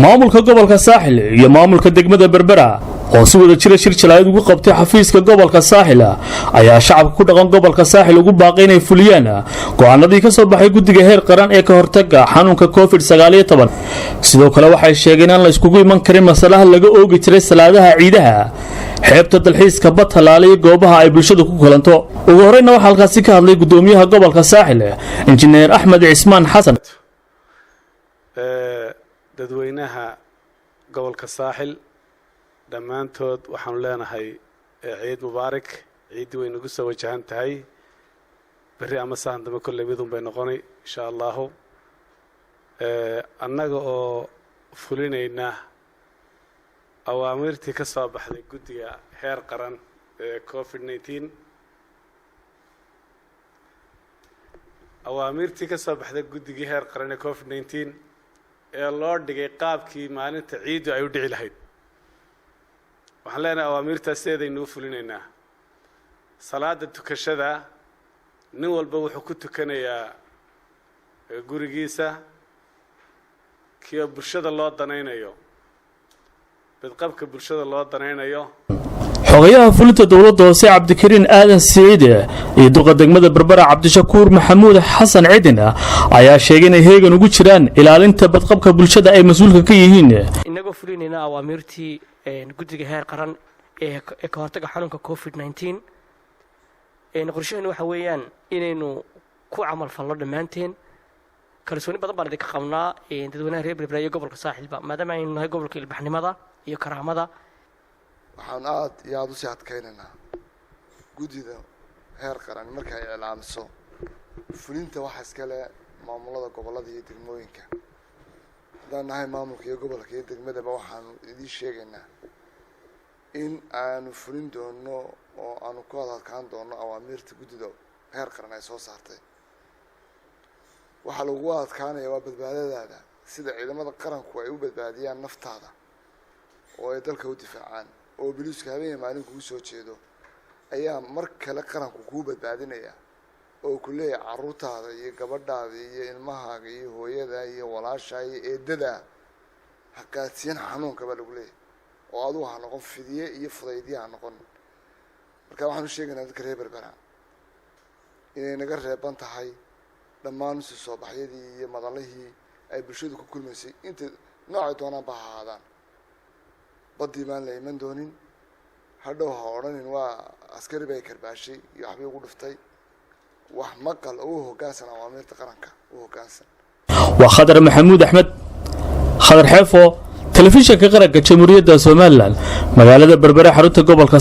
maamulka gobolka Saaxil iyo maamulka degmada Berbera oo si wada jira shir jalaad ugu qabtay xafiiska gobolka Saaxil ayaa shacabka ku dhaqan gobolka Saaxil ugu baaqay inay fuliyaan go'aanadii ka soo baxay guddiga heer qaran ee ka hortagga xanuunka COVID-19 sidoo kale waxay sheegeen in la iskugu iman karin mas'alaha laga oogi jiray salaadaha ciidaha xeebta dalxiiska Batalaale iyo goobaha ay bulshadu ku kulanto ugu horeyna waxa halkaasi ka hadlay gudoomiyaha gobolka Saaxil injineer Axmed Cismaan Xasan dadweynaha gobolka Saaxil dhammaantood waxaan leenahay ciid mubaarak ciid weyn ugu soo wajahan tahay bari ama saan dama kulli midun bay noqonay insha Allah annaga oo fulinayna awaamirtii ka soo baxday guddiga heer qaran ee COVID-19 awaamirtii ka soo baxday guddiga heer qaran ee COVID-19 ee loo dhigay qaabkii maalinta ciidu ay u dhici lahayd waxaan leenahay awaamirtaas eedaynu u fulinaynaa salaada tukashada nin walba wuxuu ku tukanayaa gurigiisa kiyo bulshada loo danaynayo badqabka bulshada loo danaynayo xogayaha fulinta dawladda hoose Cabdikariin Aadan Saciid iyo duqa degmada Berbera Cabdishakuur Maxamuud Xasan Ciidin ayaa sheegay inay heegan ugu jiraan ilaalinta badqabka bulshada ay mas'uulka ka yihiin inagoo fulinayna awaamirtii guddiga heer qaran ee ka hortagga xanuunka COVID-19 qorshaheenu waxa weeyaan inaynu ku camal falno dhammaanteen kalsooni badan baan idinka qabnaa dadweynaha reer Berbera iyo gobolka Saaxilba maadaama aynu nahay gobolka ilbaxnimada iyo karaamada waxaan aad iyo aad u sii adkaynaynaa guddida heer qaran marka ay ilaaliso fulinta waxa iskale maamulada gobolada iyo degmooyinka haddaan nahay maamulka iyo gobolka iyo degmadaba waxaanu idin sheegaynaa in aanu fulin doono oo aanu ku adkaan doono awaamirta guddida heer qaran ay soo saartay waxa lagu adkaanaya waa badbaadadaada sida ciidamada qaranku ay u badbaadiyaan naftaada oo ay dalka u difaacaan oo biliiska habeen maalin kugu soo jeedo ayaa mar kale qaranku kugu badbaadinaya oo ku leeyahay caruurtaada iyo gabadhaada iyo ilmahaaga iyo hooyada iyo walaasha iyo eedada haqaadsiin xanuunka baa lagu leeyahay oo aad waxa noqon fidiye iyo fudaydiye aan noqon marka waxaan u sheegaynaa dadka reer Berbera inay naga reeban tahay dhammaan soo baxyadii iyo madalihii ay bulshadu ku kulmaysay inta nooc doonaan baa ahaadaan badii baan la iman doonin hadhow ha odhanin waa askari bay karbaashay iyo waxbay ugu dhuftay wax maqal oo hoggaansan awaamirta qaranka oo hoggaansan waa Khadar Maxamuud Axmed Khadar Xeefo telefishinka qaranka Jamhuuriyadda Soomaaliland magaalada Berbera xarunta gobolka